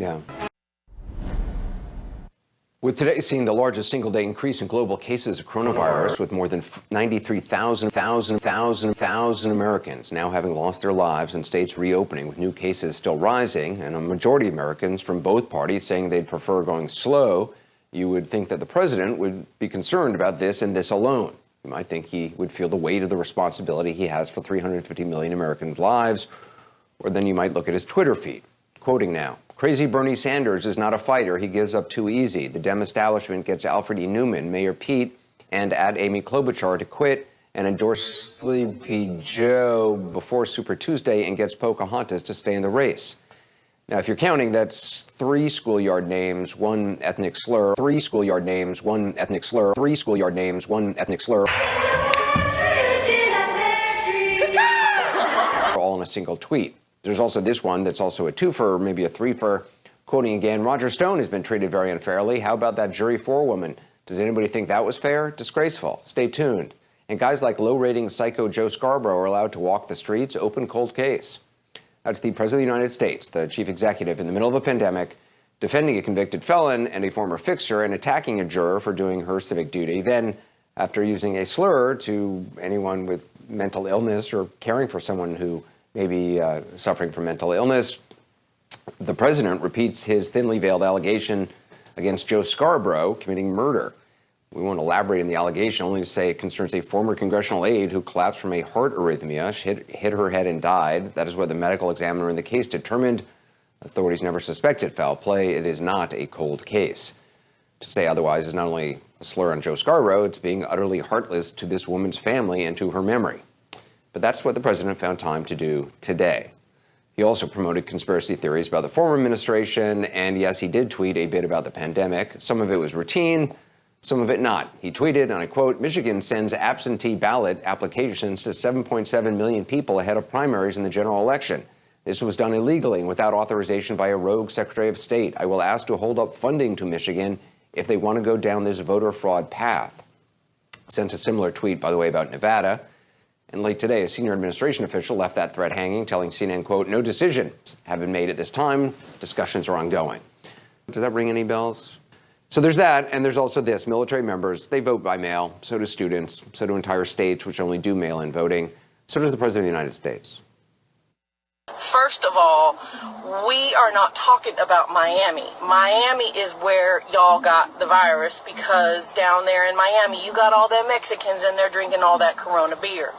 Yeah. With today seeing the largest single-day increase in global cases of coronavirus, with more than 93,000 Americans now having lost their lives and states reopening with new cases still rising, and a majority of Americans from both parties saying they'd prefer going slow, you would think that the president would be concerned about this and this alone. You might think he would feel the weight of the responsibility he has for 350 million Americans' lives, or then you might look at his Twitter feed. Quoting now, "Crazy Bernie Sanders is not a fighter. He gives up too easy. The Dem establishment gets Alfred E. Newman, Mayor Pete, and Amy Klobuchar to quit and endorse Sleepy Joe before Super Tuesday and gets Pocahontas to stay in the race." Now, if you're counting, that's 3 schoolyard names, 1 ethnic slur, 3 schoolyard names, 1 ethnic slur, 3 schoolyard names, 1 ethnic slur. All in a single tweet. There's also this one that's also a twofer, maybe a threefer. Quoting again, "Roger Stone has been treated very unfairly. How about that jury forewoman? Does anybody think that was fair? Disgraceful. Stay tuned." And guys like low-rating psycho Joe Scarborough are allowed to walk the streets, open cold case. That's the President of the United States, the chief executive, in the middle of a pandemic, defending a convicted felon and a former fixer and attacking a juror for doing her civic duty. Then, after using a slur to anyone with mental illness or caring for someone who may be suffering from mental illness, the president repeats his thinly veiled allegation against Joe Scarborough committing murder. We won't elaborate on the allegation, only to say it concerns a former congressional aide who collapsed from a heart arrhythmia. She hit her head and died. That is what the medical examiner in the case determined. Authorities never suspected foul play. It is not a cold case. To say otherwise is not only a slur on Joe Scarborough, it's being utterly heartless to this woman's family and to her memory. But that's what the president found time to do today. He also promoted conspiracy theories about the former administration, and yes, he did tweet a bit about the pandemic. Some of it was routine, some of it not. He tweeted, and I quote, "Michigan sends absentee ballot applications to 7.7 million people ahead of primaries in the general election. This was done illegally and without authorization by a rogue Secretary of State. I will ask to hold up funding to Michigan if they want to go down this voter fraud path." Sent a similar tweet, by the way, about Nevada. And late today, a senior administration official left that thread hanging, telling CNN, quote, "No decisions have been made at this time. Discussions are ongoing." Does that ring any bells? So there's that, and there's also this. Military members, they vote by mail. So do students. So do entire states, which only do mail-in voting. So does the President of the United States. First of all, we are not talking about Miami. Miami is where y'all got the virus, because down there in Miami, you got all them Mexicans and they're drinking all that Corona beer.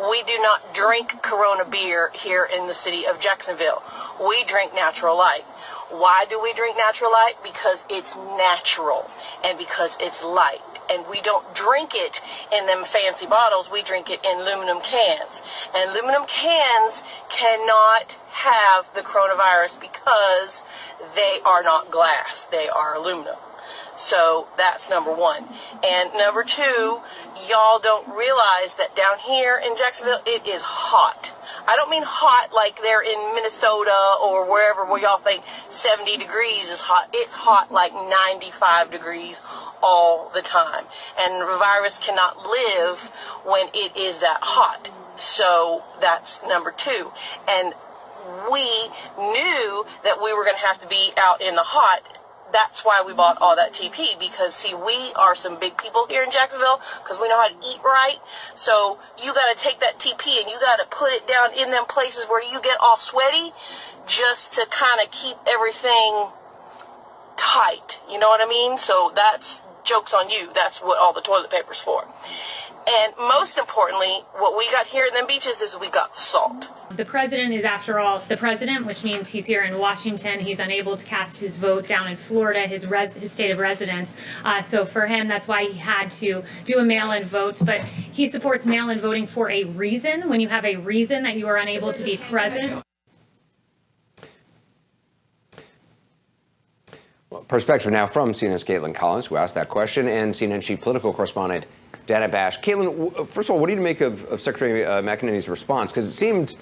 We do not drink Corona beer here in the city of Jacksonville. We drink natural light. Why do we drink natural light? Because it's natural and because it's light. And we don't drink it in them fancy bottles. We drink it in aluminum cans. And aluminum cans cannot have the coronavirus because they are not glass. They are aluminum. So that's number one. And number two, y'all don't realize that down here in Jacksonville, it is hot. I don't mean hot like they're in Minnesota or wherever where y'all think 70 degrees is hot. It's hot like 95 degrees all the time. And the virus cannot live when it is that hot. So that's number two. And we knew that we were going to have to be out in the hot. That's why we bought all that TP, because, see, we are some big people here in Jacksonville because we know how to eat right. So you got to take that TP and you got to put it down in them places where you get all sweaty just to kind of keep everything tight. You know what I mean? So that's joke's on you. That's what all the toilet paper's for. And most importantly, what we got here in them beaches is we got salt. The president is, after all, the president, which means he's here in Washington. He's unable to cast his vote down in Florida, his state of residence. So for him, that's why he had to do a mail-in vote. But he supports mail-in voting for a reason. When you have a reason that you are unable to be present. Well, perspective now from CNN's Caitlin Collins, who asked that question, and CNN chief political correspondent Dana Bash. Caitlin, first of all, what do you make of Secretary McEnany's response? Because it seemed,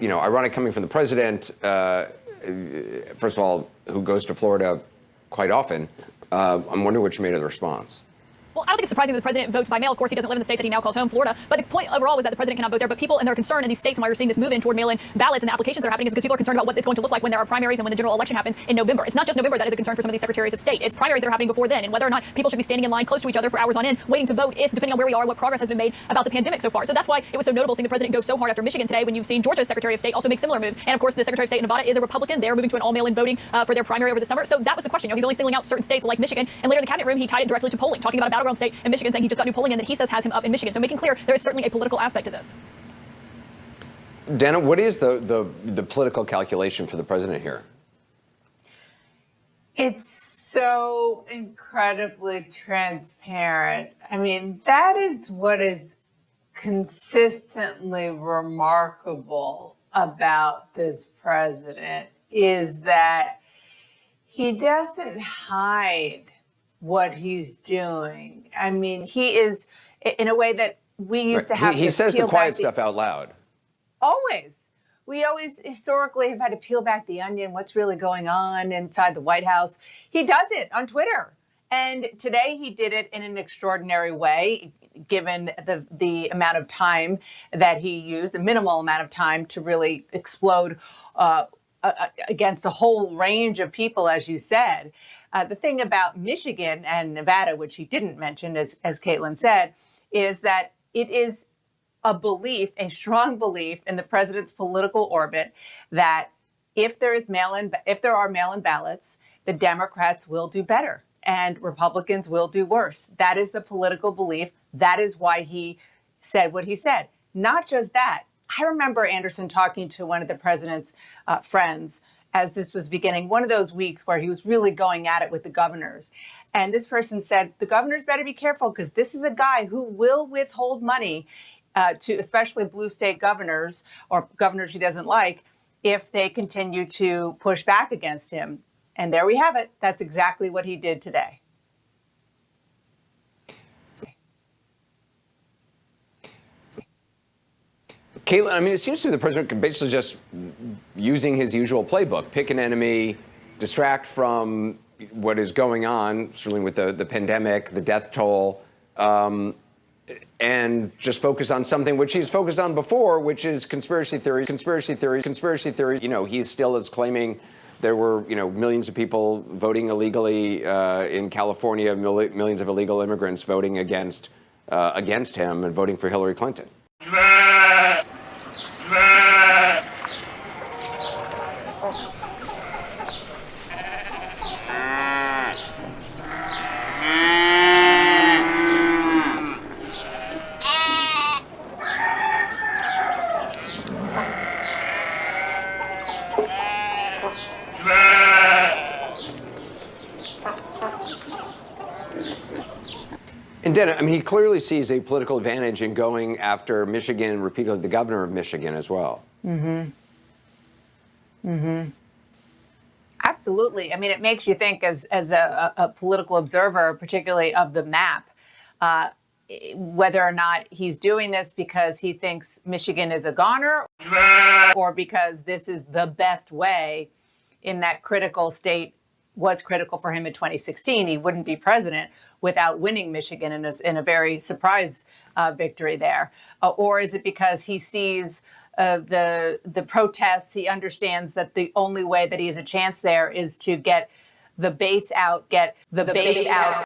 ironic coming from the president, first of all, who goes to Florida quite often. I'm wondering what you made of the response. Well, I don't think it's surprising that the president votes by mail. Of course, he doesn't live in the state that he now calls home, Florida. But the point overall was that the president cannot vote there. But people and their concern in these states and why you're seeing this move in toward mail-in ballots and the applications that are happening is because people are concerned about what it's going to look like when there are primaries and when the general election happens in November. It's not just November that is a concern for some of these secretaries of state. It's primaries that are happening before then, and whether or not people should be standing in line close to each other for hours on end, waiting to vote if, depending on where we are, what progress has been made about the pandemic so far. So that's why it was so notable seeing the president go so hard after Michigan today when you've seen Georgia's Secretary of State also make similar moves. And of course, the Secretary of State in Nevada is a Republican. They're moving to an all-mail-in voting for their primary over the summer. So that was the question. He's only singling out certain states like Michigan. And later in the cabinet room, he tied it directly to polling, talking about a battleground state in Michigan, saying he just got new polling in that he says has him up in Michigan. So making clear there is certainly a political aspect to this. Dana, what is the political calculation for the president here? It's so incredibly transparent. I mean, that is what is consistently remarkable about this president, is that he doesn't hide what he's doing. I mean, he is, in a way that we used to have. He says the quiet stuff out loud. Always. We always historically have had to peel back the onion, what's really going on inside the White House. He does it on Twitter. And today he did it in an extraordinary way, given the amount of time that he used, a minimal amount of time to really explode against a whole range of people, as you said. The thing about Michigan and Nevada, which he didn't mention, as Caitlin said, is that it is a belief, a strong belief in the president's political orbit that if there are mail-in ballots, the Democrats will do better and Republicans will do worse. That is the political belief. That is why he said what he said. Not just that. I remember Anderson talking to one of the president's friends as this was beginning, one of those weeks where he was really going at it with the governors. And this person said, the governors better be careful because this is a guy who will withhold money to especially blue state governors or governors he doesn't like if they continue to push back against him. And there we have it. That's exactly what he did today. Caitlin, I mean, it seems to me the president basically just using his usual playbook, pick an enemy, distract from what is going on, certainly with the pandemic, the death toll, and just focus on something which he's focused on before, which is conspiracy theory. You know, he still is claiming there were, millions of people voting illegally in California, millions of illegal immigrants voting against him and voting for Hillary Clinton. And Dana, I mean, he clearly sees a political advantage in going after Michigan, repeatedly the governor of Michigan as well. Absolutely. I mean, it makes you think as a political observer, particularly of the map, whether or not he's doing this because he thinks Michigan is a goner or because this is the best way in that critical state was critical for him in 2016. He wouldn't be president without winning Michigan in a very surprise victory there. Or is it because he sees the protests? He understands that the only way that he has a chance there is to get the base out, get the base out.